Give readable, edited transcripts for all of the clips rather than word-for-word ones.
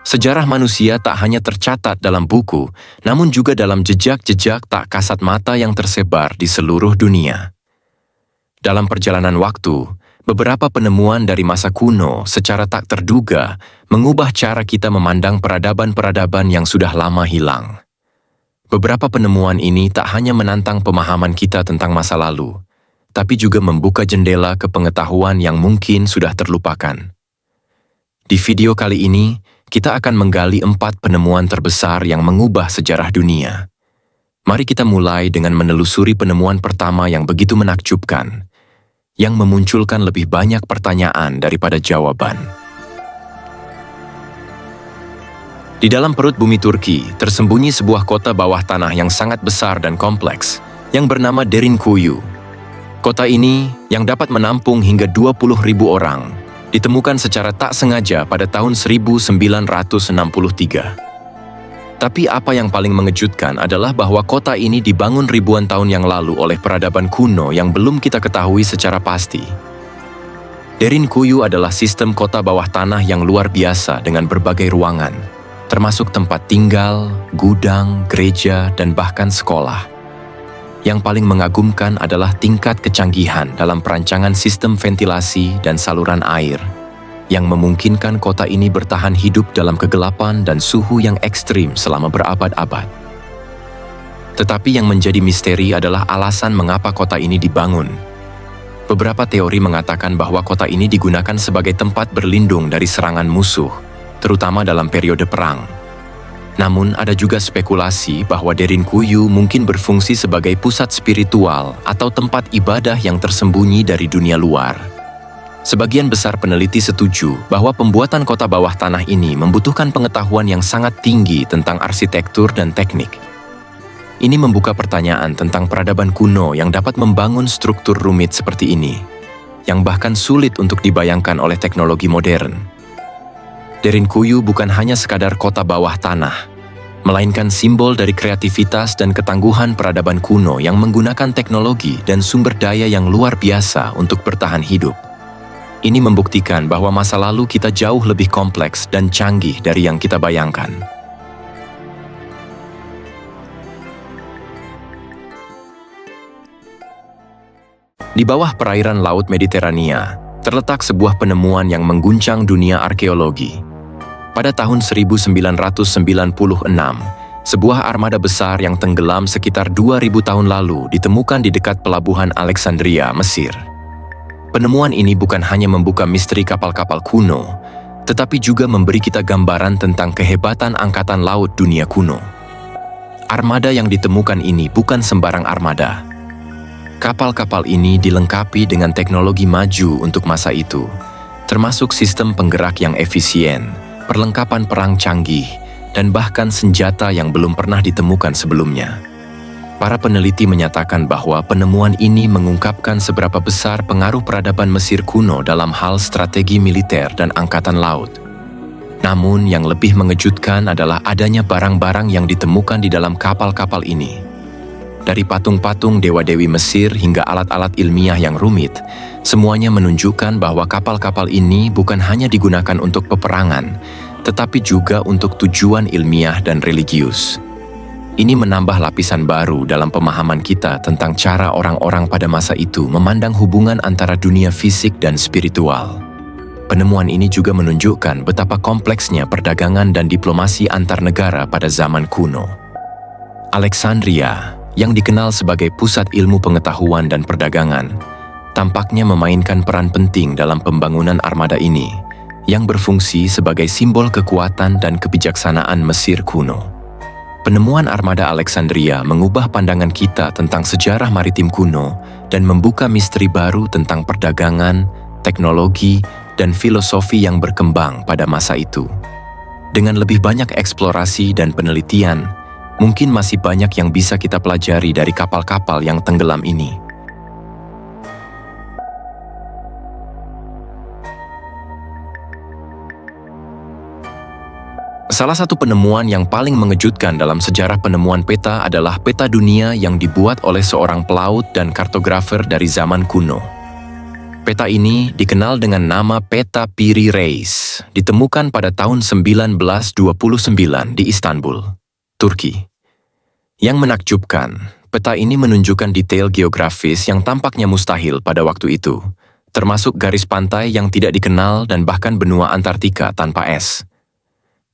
Sejarah manusia tak hanya tercatat dalam buku, namun juga dalam jejak-jejak tak kasat mata yang tersebar di seluruh dunia. Dalam perjalanan waktu, beberapa penemuan dari masa kuno secara tak terduga mengubah cara kita memandang peradaban-peradaban yang sudah lama hilang. Beberapa penemuan ini tak hanya menantang pemahaman kita tentang masa lalu, tapi juga membuka jendela ke pengetahuan yang mungkin sudah terlupakan. Di video kali ini, kita akan menggali 4 penemuan terbesar yang mengubah sejarah dunia. Mari kita mulai dengan menelusuri penemuan pertama yang begitu menakjubkan, yang memunculkan lebih banyak pertanyaan daripada jawaban. Di dalam perut bumi Turki, tersembunyi sebuah kota bawah tanah yang sangat besar dan kompleks, yang bernama Derinkuyu. Kota ini, yang dapat menampung hingga 20.000 orang, ditemukan secara tak sengaja pada tahun 1963. Tapi apa yang paling mengejutkan adalah bahwa kota ini dibangun ribuan tahun yang lalu oleh peradaban kuno yang belum kita ketahui secara pasti. Derinkuyu adalah sistem kota bawah tanah yang luar biasa dengan berbagai ruangan, termasuk tempat tinggal, gudang, gereja, dan bahkan sekolah. Yang paling mengagumkan adalah tingkat kecanggihan dalam perancangan sistem ventilasi dan saluran air, yang memungkinkan kota ini bertahan hidup dalam kegelapan dan suhu yang ekstrim selama berabad-abad. Tetapi yang menjadi misteri adalah alasan mengapa kota ini dibangun. Beberapa teori mengatakan bahwa kota ini digunakan sebagai tempat berlindung dari serangan musuh, terutama dalam periode perang. Namun ada juga spekulasi bahwa Derinkuyu mungkin berfungsi sebagai pusat spiritual atau tempat ibadah yang tersembunyi dari dunia luar. Sebagian besar peneliti setuju bahwa pembuatan kota bawah tanah ini membutuhkan pengetahuan yang sangat tinggi tentang arsitektur dan teknik. Ini membuka pertanyaan tentang peradaban kuno yang dapat membangun struktur rumit seperti ini, yang bahkan sulit untuk dibayangkan oleh teknologi modern. Derinkuyu bukan hanya sekadar kota bawah tanah, melainkan simbol dari kreativitas dan ketangguhan peradaban kuno yang menggunakan teknologi dan sumber daya yang luar biasa untuk bertahan hidup. Ini membuktikan bahwa masa lalu kita jauh lebih kompleks dan canggih dari yang kita bayangkan. Di bawah perairan Laut Mediterania, terletak sebuah penemuan yang mengguncang dunia arkeologi. Pada tahun 1996, sebuah armada besar yang tenggelam sekitar 2000 tahun lalu ditemukan di dekat pelabuhan Alexandria, Mesir. Penemuan ini bukan hanya membuka misteri kapal-kapal kuno, tetapi juga memberi kita gambaran tentang kehebatan angkatan laut dunia kuno. Armada yang ditemukan ini bukan sembarang armada. Kapal-kapal ini dilengkapi dengan teknologi maju untuk masa itu, termasuk sistem penggerak yang efisien, perlengkapan perang canggih, dan bahkan senjata yang belum pernah ditemukan sebelumnya. Para peneliti menyatakan bahwa penemuan ini mengungkapkan seberapa besar pengaruh peradaban Mesir kuno dalam hal strategi militer dan angkatan laut. Namun yang lebih mengejutkan adalah adanya barang-barang yang ditemukan di dalam kapal-kapal ini. Dari patung-patung dewa-dewi Mesir hingga alat-alat ilmiah yang rumit, semuanya menunjukkan bahwa kapal-kapal ini bukan hanya digunakan untuk peperangan, tetapi juga untuk tujuan ilmiah dan religius. Ini menambah lapisan baru dalam pemahaman kita tentang cara orang-orang pada masa itu memandang hubungan antara dunia fisik dan spiritual. Penemuan ini juga menunjukkan betapa kompleksnya perdagangan dan diplomasi antar negara pada zaman kuno. Alexandria, yang dikenal sebagai pusat ilmu pengetahuan dan perdagangan, tampaknya memainkan peran penting dalam pembangunan armada ini, yang berfungsi sebagai simbol kekuatan dan kebijaksanaan Mesir kuno. Penemuan armada Alexandria mengubah pandangan kita tentang sejarah maritim kuno dan membuka misteri baru tentang perdagangan, teknologi, dan filosofi yang berkembang pada masa itu. Dengan lebih banyak eksplorasi dan penelitian, mungkin masih banyak yang bisa kita pelajari dari kapal-kapal yang tenggelam ini. Salah satu penemuan yang paling mengejutkan dalam sejarah penemuan peta adalah peta dunia yang dibuat oleh seorang pelaut dan kartografer dari zaman kuno. Peta ini dikenal dengan nama Peta Piri Reis, ditemukan pada tahun 1929 di Istanbul, Turki. Yang menakjubkan, peta ini menunjukkan detail geografis yang tampaknya mustahil pada waktu itu, termasuk garis pantai yang tidak dikenal dan bahkan benua Antartika tanpa es.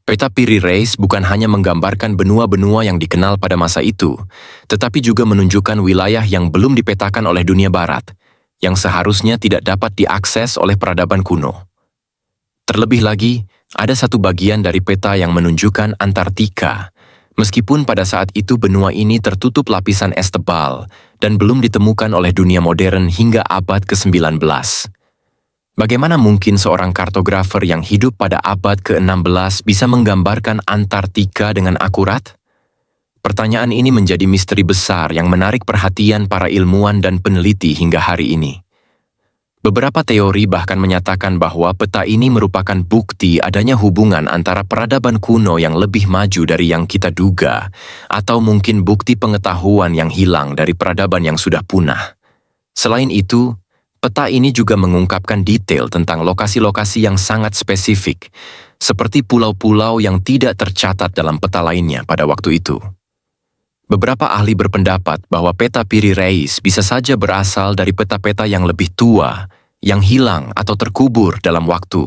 Peta Piri Reis bukan hanya menggambarkan benua-benua yang dikenal pada masa itu, tetapi juga menunjukkan wilayah yang belum dipetakan oleh dunia barat, yang seharusnya tidak dapat diakses oleh peradaban kuno. Terlebih lagi, ada satu bagian dari peta yang menunjukkan Antartika, meskipun pada saat itu benua ini tertutup lapisan es tebal dan belum ditemukan oleh dunia modern hingga abad ke-19. Bagaimana mungkin seorang kartografer yang hidup pada abad ke-16 bisa menggambarkan Antartika dengan akurat? Pertanyaan ini menjadi misteri besar yang menarik perhatian para ilmuwan dan peneliti hingga hari ini. Beberapa teori bahkan menyatakan bahwa peta ini merupakan bukti adanya hubungan antara peradaban kuno yang lebih maju dari yang kita duga, atau mungkin bukti pengetahuan yang hilang dari peradaban yang sudah punah. Selain itu, peta ini juga mengungkapkan detail tentang lokasi-lokasi yang sangat spesifik, seperti pulau-pulau yang tidak tercatat dalam peta lainnya pada waktu itu. Beberapa ahli berpendapat bahwa peta Piri Reis bisa saja berasal dari peta-peta yang lebih tua, yang hilang atau terkubur dalam waktu,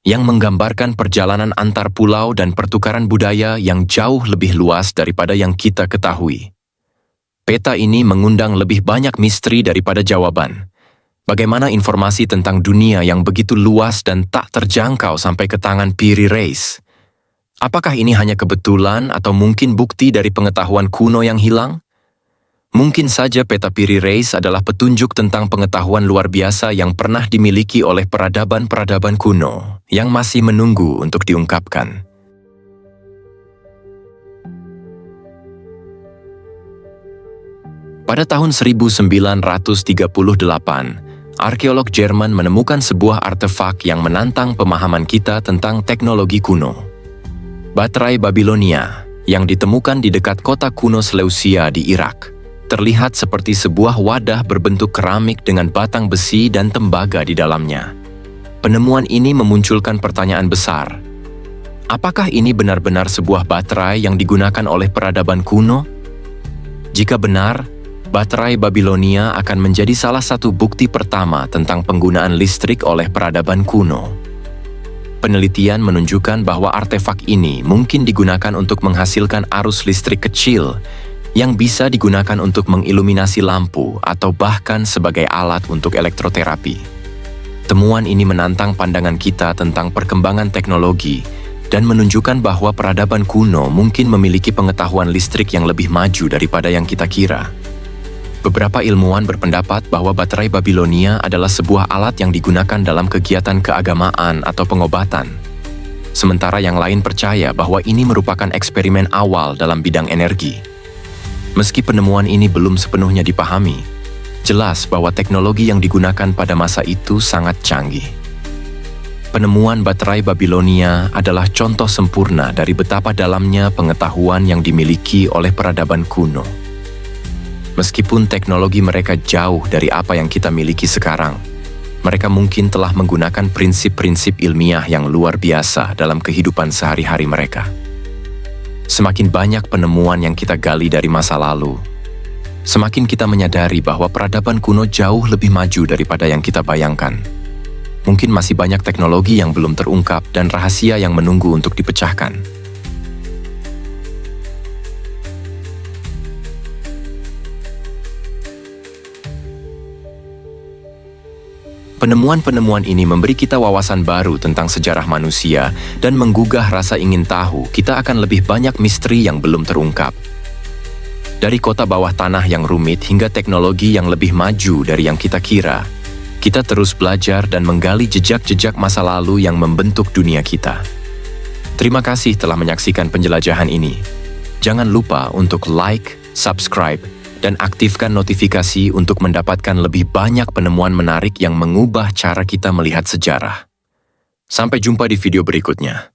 yang menggambarkan perjalanan antar pulau dan pertukaran budaya yang jauh lebih luas daripada yang kita ketahui. Peta ini mengundang lebih banyak misteri daripada jawaban. Bagaimana informasi tentang dunia yang begitu luas dan tak terjangkau sampai ke tangan Piri Reis? Apakah ini hanya kebetulan atau mungkin bukti dari pengetahuan kuno yang hilang? Mungkin saja peta Piri Reis adalah petunjuk tentang pengetahuan luar biasa yang pernah dimiliki oleh peradaban-peradaban kuno yang masih menunggu untuk diungkapkan. Pada tahun 1938, arkeolog Jerman menemukan sebuah artefak yang menantang pemahaman kita tentang teknologi kuno. Baterai Babilonia, yang ditemukan di dekat kota kuno Seleucia di Irak, terlihat seperti sebuah wadah berbentuk keramik dengan batang besi dan tembaga di dalamnya. Penemuan ini memunculkan pertanyaan besar. Apakah ini benar-benar sebuah baterai yang digunakan oleh peradaban kuno? Jika benar, baterai Babilonia akan menjadi salah satu bukti pertama tentang penggunaan listrik oleh peradaban kuno. Penelitian menunjukkan bahwa artefak ini mungkin digunakan untuk menghasilkan arus listrik kecil yang bisa digunakan untuk mengiluminasi lampu atau bahkan sebagai alat untuk elektroterapi. Temuan ini menantang pandangan kita tentang perkembangan teknologi dan menunjukkan bahwa peradaban kuno mungkin memiliki pengetahuan listrik yang lebih maju daripada yang kita kira. Beberapa ilmuwan berpendapat bahwa baterai Babilonia adalah sebuah alat yang digunakan dalam kegiatan keagamaan atau pengobatan. Sementara yang lain percaya bahwa ini merupakan eksperimen awal dalam bidang energi. Meski penemuan ini belum sepenuhnya dipahami, jelas bahwa teknologi yang digunakan pada masa itu sangat canggih. Penemuan baterai Babilonia adalah contoh sempurna dari betapa dalamnya pengetahuan yang dimiliki oleh peradaban kuno. Meskipun teknologi mereka jauh dari apa yang kita miliki sekarang, mereka mungkin telah menggunakan prinsip-prinsip ilmiah yang luar biasa dalam kehidupan sehari-hari mereka. Semakin banyak penemuan yang kita gali dari masa lalu, semakin kita menyadari bahwa peradaban kuno jauh lebih maju daripada yang kita bayangkan. Mungkin masih banyak teknologi yang belum terungkap dan rahasia yang menunggu untuk dipecahkan. Penemuan-penemuan ini memberi kita wawasan baru tentang sejarah manusia dan menggugah rasa ingin tahu kita akan lebih banyak misteri yang belum terungkap. Dari kota bawah tanah yang rumit hingga teknologi yang lebih maju dari yang kita kira, kita terus belajar dan menggali jejak-jejak masa lalu yang membentuk dunia kita. Terima kasih telah menyaksikan penjelajahan ini. Jangan lupa untuk like, subscribe, dan aktifkan notifikasi untuk mendapatkan lebih banyak penemuan menarik yang mengubah cara kita melihat sejarah. Sampai jumpa di video berikutnya.